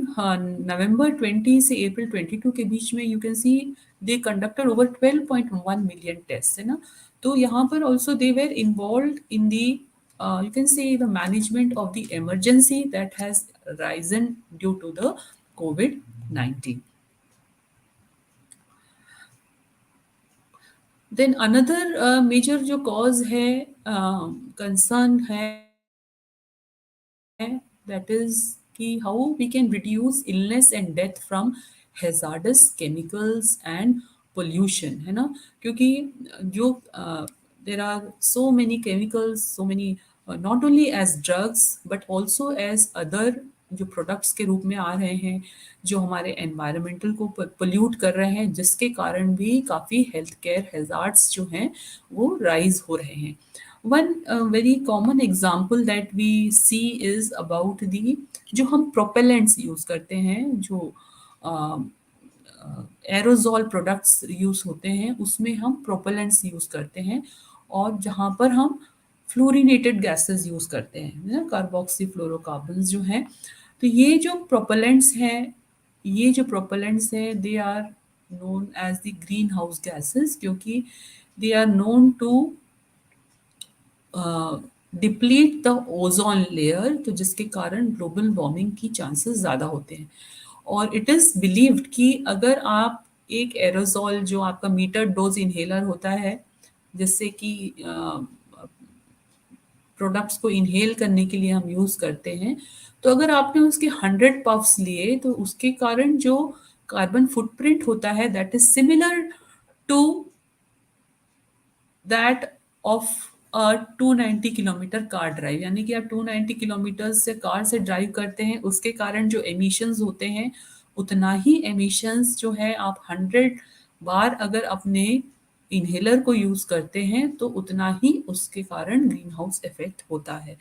नवंबर 20 से अप्रैल 22 के बीच में you can see they conducted over 12.1 million test, है ना. तो यहाँ पर also they were involve in the you can say the management of the emergency that has risen due to the COVID-19. Then another major जो cause है, concern है, that is कि how we can reduce illness and death from hazardous chemicals and pollution, है ना? क्योंकि जो there are so many chemicals, so many not only as drugs but also as other जो products के रूप में आ रहे हैं, जो हमारे एनवायरमेंटल को पोल्यूट कर रहे हैं, जिसके कारण भी काफ़ी हेल्थ केयर हैजार्ड्स जो हैं वो राइज हो रहे हैं. One very common example that we see is about the जो हम propellants यूज़ करते हैं, जो एरोजॉल प्रोडक्ट्स यूज़ होते हैं, उसमें हम प्रोपेलेंट्स यूज़ करते हैं, और जहाँ पर हम फ्लोरिनेटेड गैसेस यूज़ करते हैं ना, कार्बोक्सी फ्लोरोकार्बन्स जो हैं. तो ये जो प्रोपेलेंट्स हैं they are known as the green house gases, क्योंकि they are known to deplete the ozone layer, तो जिसके कारण ग्लोबल वार्मिंग की चांसेस ज़्यादा होते हैं. और इट इज़ बिलीव्ड कि अगर आप एक एरोजॉल जो आपका मीटर डोज इनहेलर होता है, जिससे कि प्रोडक्ट्स को इनहेल करने के लिए हम यूज़ करते हैं, तो अगर आपने उसके 100 पफ्स लिए तो उसके कारण जो कार्बन फुटप्रिंट होता है that is similar to that of a 290 kilometre car drive. यानी कि आप 290 किलोमीटर से कार से ड्राइव करते हैं, उसके कारण जो एमिशंस होते हैं, उतना ही एमिशंस जो है आप 100 बार अगर अपने इन्हेलर को यूज करते हैं तो उतना ही उसके कारण ग्रीन हाउस इफेक्ट होता है.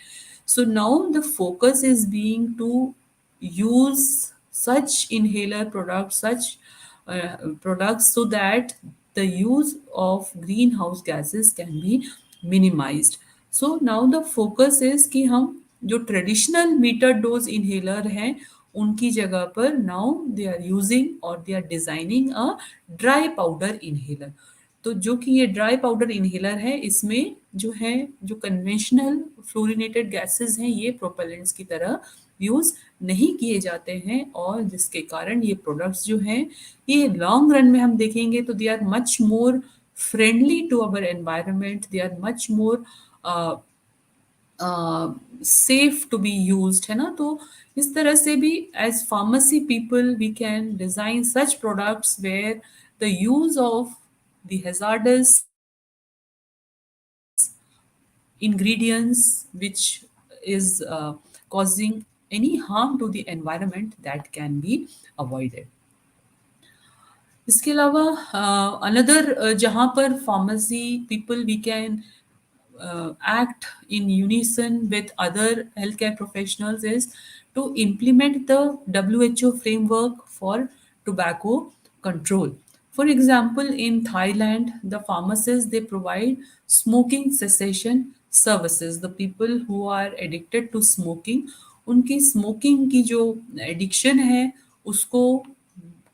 So now the focus is being to use such inhaler products, such products, so that the use of greenhouse gases can be minimized. So now the focus is कि हम जो traditional metre dose inhaler हैं उनकी जगह पर now they are using और they are designing a dry powder inhaler. तो जो कि ये ड्राई पाउडर इनहेलर है, इसमें जो है जो कन्वेंशनल फ्लोरिनेटेड गैसेस हैं ये प्रोपेलेंट्स की तरह यूज नहीं किए जाते हैं, और जिसके कारण ये प्रोडक्ट्स जो हैं ये लॉन्ग रन में हम देखेंगे तो they are much more friendly to our environment, they are much more safe to be used, है ना. तो इस तरह से भी as pharmacy people we can design such products where the use of the hazardous ingredients which is causing any harm to the environment that can be avoided. इसके अलावा another जहाँ पर pharmacy people we can act in unison with other healthcare professionals is to implement the WHO framework for tobacco control. For example, in Thailand, the pharmacists they provide smoking cessation services. The people who are addicted to smoking, उनकी smoking की जो addiction है उसको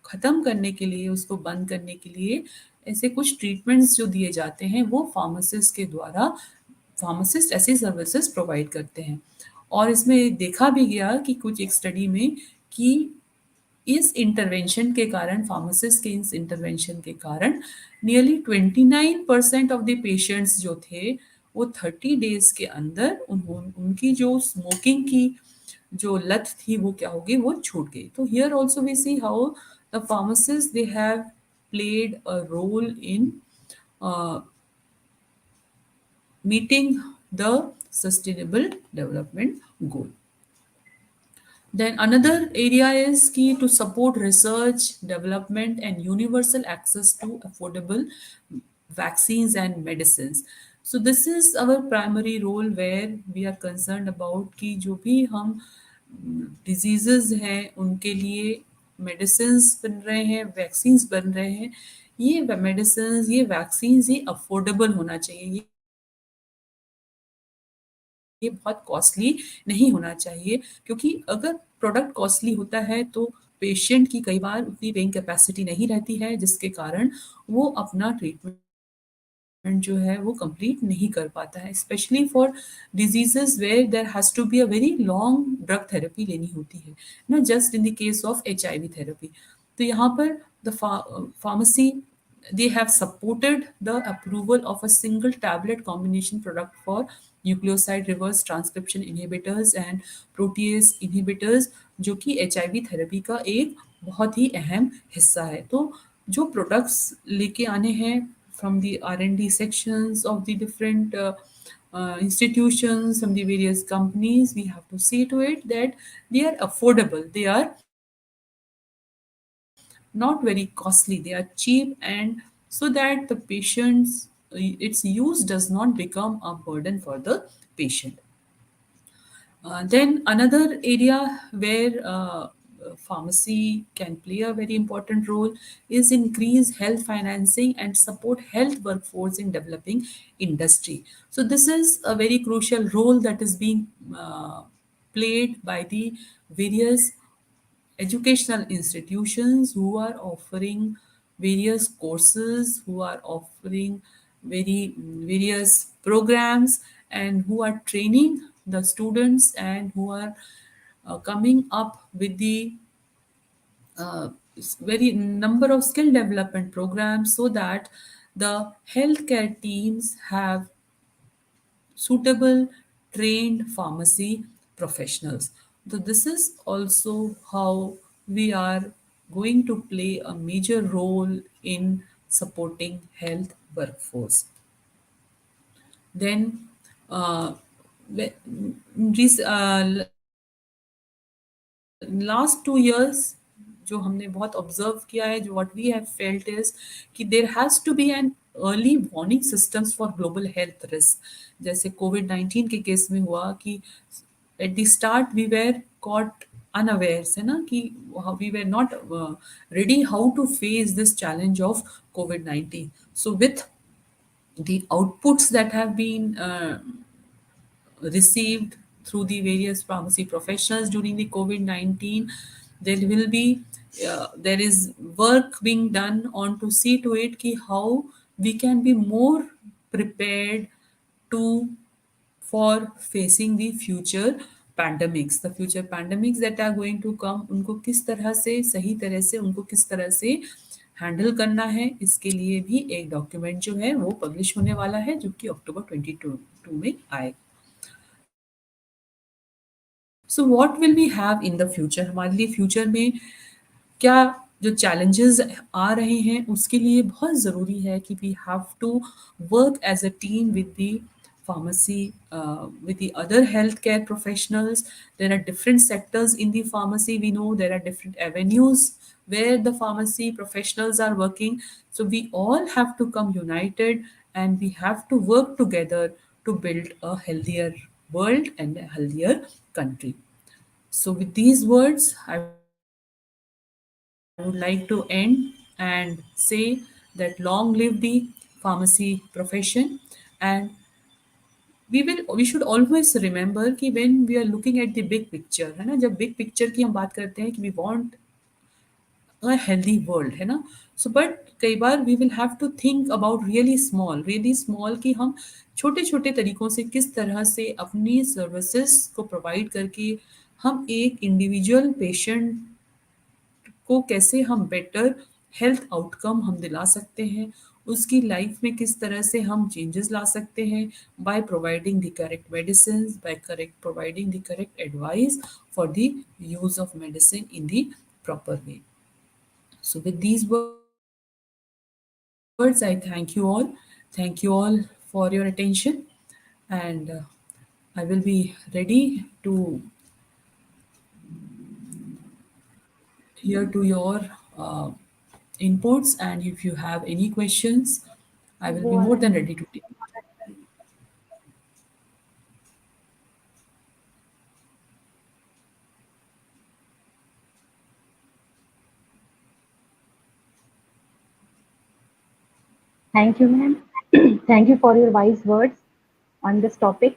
ख़त्म करने के लिए, उसको बंद करने के लिए ऐसे कुछ ट्रीटमेंट्स जो दिए जाते हैं वो फार्मासिस्ट के द्वारा फार्मासिस्ट ऐसी सर्विसेज प्रोवाइड करते हैं. और इसमें देखा भी गया कि कुछ एक स्टडी में कि इस इंटरवेंशन के कारण, फार्मासिस्ट के इस इंटरवेंशन के कारण नियरली 29% ऑफ द पेशेंट्स जो थे वो 30 डेज के अंदर उनकी जो स्मोकिंग की जो लत थी वो क्या होगी, वो छूट गई. तो here also we see how the pharmacist they have played a role in meeting the sustainable development goal. Then another area is key to support research, development, and universal access to affordable vaccines and medicines. So this is our primary role where we are concerned about कि जो भी हम diseases हैं उनके लिए medicines बन रहे हैं, vaccines बन रहे हैं, ये medicines, ये vaccines ये affordable होना चाहिए, ये बहुत कॉस्टली नहीं होना चाहिए. क्योंकि अगर प्रोडक्ट कॉस्टली होता है तो पेशेंट की कई बार उतनी पेइंग कैपेसिटी नहीं रहती है, जिसके कारण वो अपना ट्रीटमेंट जो है वो कंप्लीट नहीं कर पाता है, specially for diseases where there has to be a very long drug therapy लेनी होती है ना, just in the case of HIV therapy. तो यहाँ पर the pharmacy they have supported the approval of a single tablet combination product for nucleoside reverse transcription inhibitors and protease inhibitors, जो कि HIV therapy का एक बहुत ही अहम हिस्सा है। तो जो प्रोडक्ट्स लेके आने हैं from the R&D sections of the different institutions, from the various companies, we have to see to it that they are affordable, they are not very costly, they are cheap, and so that the patients, its use does not become a burden for the patient. Then another area where pharmacy can play a very important role is increase health financing and support health workforce in developing industry. So this is a very crucial role that is being played by the various educational institutions who are offering various courses, who are offering various programs, and who are training the students, and who are coming up with the uh, very number of skill development programs, so that the healthcare teams have suitable trained pharmacy professionals. So this is also how we are going to play a major role in supporting health workforce. Then ve- last 2 years जो हमने बहुत observe किया है, जो what we have felt is कि there has to be an early warning systems for global health risk. जैसे कोविड-19 के केस में हुआ कि at the start we were caught unawares, है ना, कि we were not ready how to face this challenge of कोविड-19। So with the outputs that have been received through the various pharmacy professionals during the COVID-19, there will be there is work being done on to see to it ki how we can be more prepared to for facing the future pandemics that are going to come, उनको किस तरह से सही तरह से उनको किस तरह से हैंडल करना है, इसके लिए भी एक डॉक्यूमेंट जो है वो पब्लिश होने वाला है, जो कि अक्टूबर 22 में आएगा। So what will we have in the future, हमारे लिए फ्यूचर में क्या जो चैलेंजेस आ रहे हैं, उसके लिए बहुत ज़रूरी है कि we have to work as a team with the pharmacy, with the other healthcare professionals. There are different sectors in the pharmacy. We know there are different avenues where the pharmacy professionals are working. So we all have to come united, and we have to work together to build a healthier world and a healthier country. So, with these words, I would like to end and say that long live the pharmacy profession, and we should always remember कि when we are looking at the big picture, है ना, जब big picture की हम बात करते हैं कि we want a healthy world, है ना, so but कई बार we will have to think about really small कि हम छोटे छोटे तरीकों से किस तरह से अपनी सर्विसेज को प्रोवाइड करके हम एक इंडिविजुअल पेशेंट को कैसे हम बेटर हेल्थ आउटकम हम दिला सकते हैं, उसकी लाइफ में किस तरह से हम चेंजेस ला सकते हैं, by providing the correct medicine, by correct providing the correct advice for the use of medicine in the proper way. So, with these words, I thank you all. Thank you all for your attention, and I will be ready to hear to your inputs. And if you have any questions, I will be Go more than ahead. ready to take. Thank you, ma'am. Thank you for your wise words on this topic.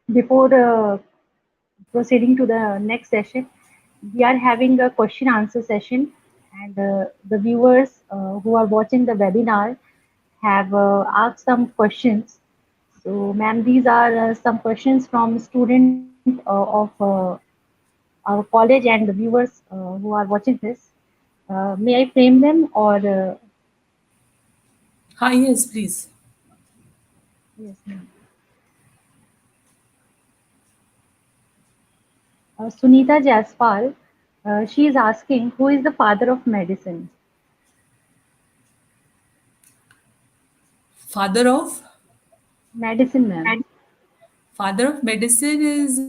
Before proceeding to the next session, we are having a question answer session, and the viewers who are watching the webinar have asked some questions. So, ma'am, these are some questions from student of our college and the viewers who are watching this. May I frame them, or Hi, yes, please. Yes, ma'am. Sunita Jaspal, she is asking who is the father of medicine? Father of Medicine, ma'am. Father of medicine is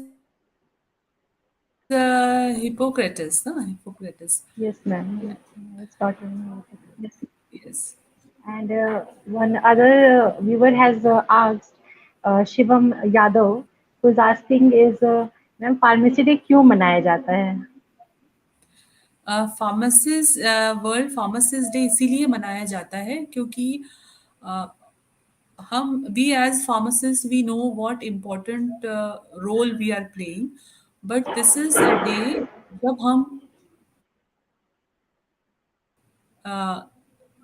Hippocrates, no? Hippocrates. Yes, ma'am. It's Dr. Yes. And one other viewer has asked, Shivam Yadav, who's asking is, ma'am pharmacy day क्यों मनाया जाता है? Pharmacist world pharmacist day इसीलिए मनाया जाता है क्योंकि अ, हम we as pharmacist we know what important role we are playing but this is a day जब हम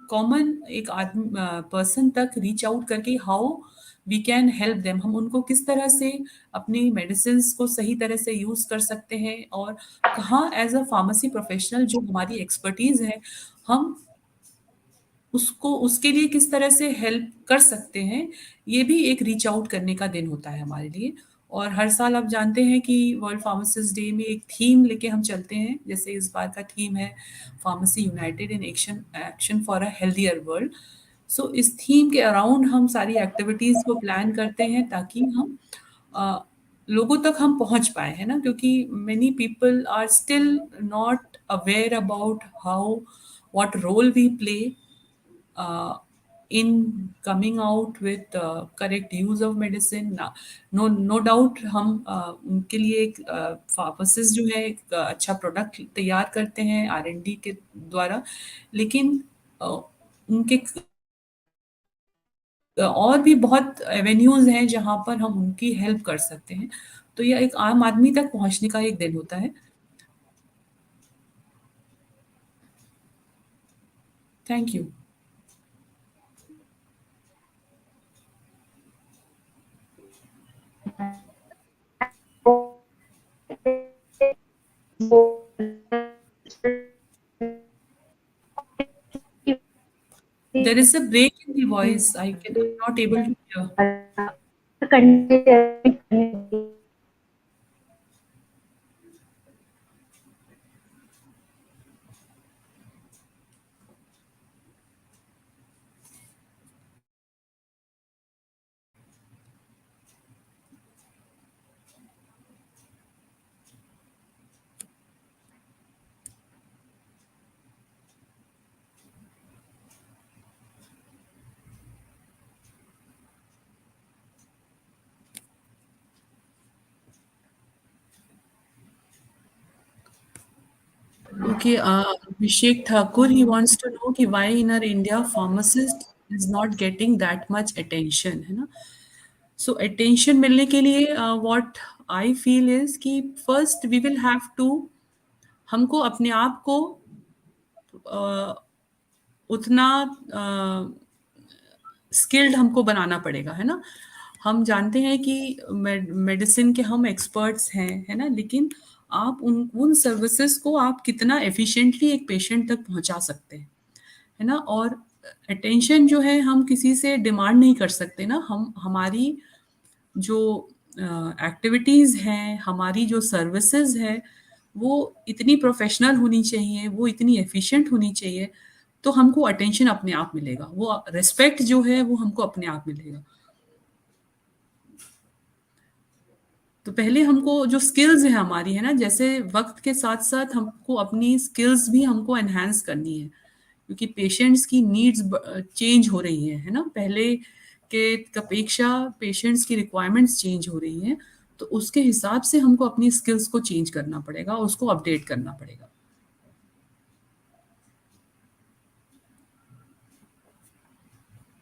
कॉमन एक आदमी पर्सन तक रीच आउट करके how we can help them हम उनको किस तरह से अपनी मेडिसिन को सही तरह से यूज़ कर सकते हैं और कहाँ एज अ फार्मेसी प्रोफेशनल जो हमारी एक्सपर्टीज़ है हम उसको उसके लिए किस तरह से हेल्प कर सकते हैं, ये भी एक रीच आउट करने का दिन होता है हमारे लिए। और हर साल आप जानते हैं कि वर्ल्ड फार्मासिस्ट डे में एक थीम लेके हम चलते हैं, जैसे इस बार का थीम है pharmacy united in action action for a healthier world. So इस थीम के अराउंड हम सारी एक्टिविटीज़ को प्लान करते हैं ताकि हम अ, लोगों तक हम पहुंच पाए, है ना? क्योंकि many people are still not aware about how what role we play uh, in coming out with correct use of medicine. No doubt हम उनके लिए एक फार्मासिस्ट जो है एक अच्छा प्रोडक्ट तैयार करते हैं R&D के द्वारा, लेकिन उनके और भी बहुत एवेन्यूज हैं जहाँ पर हम उनकी हेल्प कर सकते हैं। तो यह एक आम आदमी तक पहुँचने का एक दिन होता है। Thank you. There is a break in the voice. I'm not able to hear. Okay, Abhishek Thakur, he wants to know कि why in our India pharmacist is not getting that much attention, है ना? So attention मिलने के लिए what I feel is कि first we will have to हमको अपने आप को uh, उतना स्किल्ड हमको बनाना पड़ेगा, है ना? हम जानते हैं कि मेडिसिन के हम एक्सपर्ट्स हैं, है ना? लेकिन आप उन सर्विसेज को आप कितना एफिशिएंटली एक पेशेंट तक पहुंचा सकते हैं, है ना? और अटेंशन जो है हम किसी से डिमांड नहीं कर सकते ना, हम हमारी जो एक्टिविटीज़ हैं, हमारी जो सर्विसेज है, वो इतनी प्रोफेशनल होनी चाहिए, वो इतनी एफिशिएंट होनी चाहिए, तो हमको अटेंशन अपने आप मिलेगा, वो रिस्पेक्ट जो है वो हमको अपने आप मिलेगा। तो पहले हमको जो स्किल्स है हमारी, है ना, जैसे वक्त के साथ साथ हमको अपनी स्किल्स भी हमको एनहांस करनी है, क्योंकि पेशेंट्स की नीड्स चेंज हो रही है ना? पहले के अपेक्षा पेशेंट्स की रिक्वायरमेंट्स चेंज हो रही हैं, तो उसके हिसाब से हमको अपनी स्किल्स को चेंज करना पड़ेगा, उसको अपडेट करना पड़ेगा।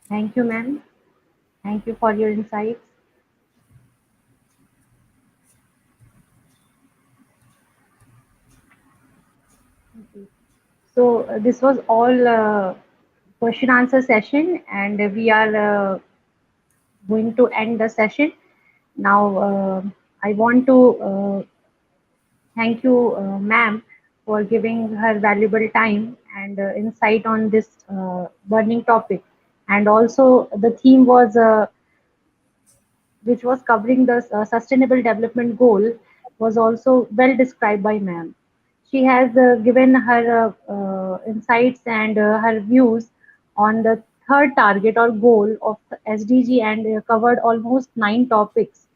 Thank you, ma'am. Thank you for your insights. So this was all question answer session, and we are going to end the session now. I want to thank you, ma'am, for giving her valuable time and insight on this burning topic. and also the theme was which was covering the sustainable development goal was also well described by ma'am. She has given her insights and her views on the third target or goal of the SDG and covered almost 9 topics,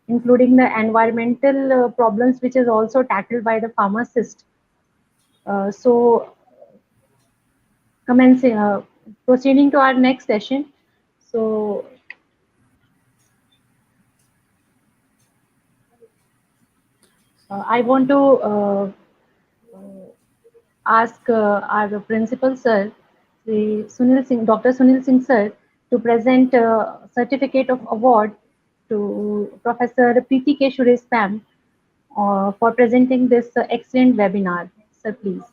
including the environmental problems, which is also tackled by the pharmacist. So, commencing, proceeding to our next session. So, I want to ask our principal sir, Dr. Sunil Singh sir, to present certificate of award to Professor Preeti K. Suresh ma'am for presenting this excellent webinar. Sir, please.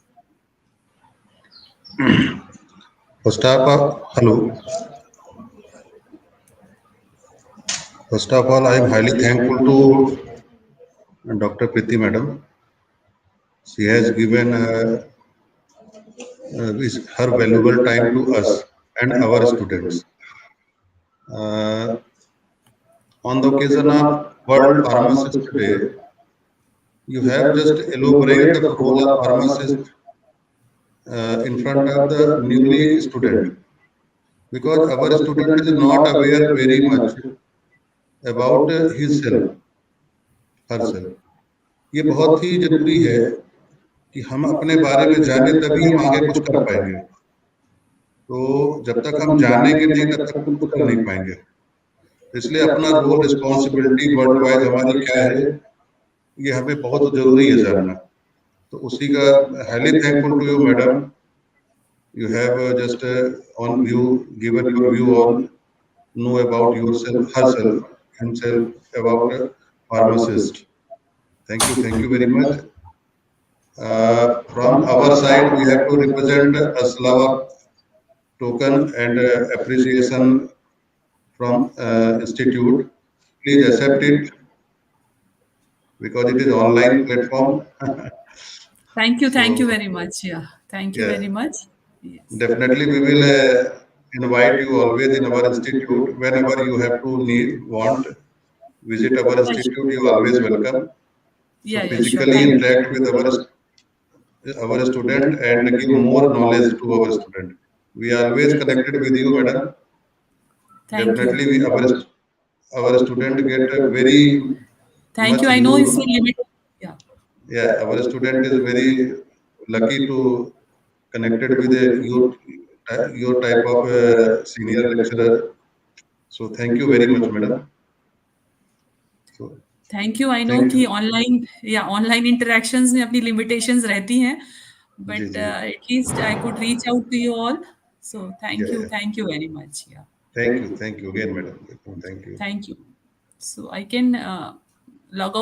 First of all, hello. First of all, I am highly thankful to Dr. Preeti Madam. She has given her valuable time to us and our students. Uh, on the occasion of World Pharmacist Day, you have just elaborated the role of pharmacist in front of the newly student, because our student is not aware very much about his self, herself. ये बहुत ही जरूरी है कि हम अपने बारे में जाने, तभी हम आगे कुछ कर पाएंगे। तो जब तक हम जानेंगे नहीं तब तक कुछ कर नहीं पाएंगे। इसलिए अपना रोल रिस्पॉन्सिबिलिटी वर्ल्ड वाइज हमारी क्या है, ये हमें बहुत जरूरी है जानना। तो उसी का highly thankful to you madam, you have just on view given your view on know about yourself, herself, himself, about pharmacist. Thank you very much. From our side, we have to represent a Slava token and appreciation from institute. Please accept it because it is online platform. Thank you So very much. Yeah, thank you yeah, very much. Yes. definitely we will invite you always in our institute. Whenever you have to want visit our Yeah, institute, you are always welcome. So yeah, sure. physically Thank you. interact with our student and give more knowledge to our student. We are always connected with you, madam. Thank you. Definitely, our student get a very Thank much you. I know it's a you. limit. Yeah. Yeah, our student is very lucky to connected with your type of senior lecturer. So thank you very much, madam. So thank you I know thank कि you. Online interactions में अपनी limitations रहती हैं जी but जी। At least I could reach out to you all so Yeah, yeah. Thank you very much या Thank you again, madam. Thank you. Thank you so I can log out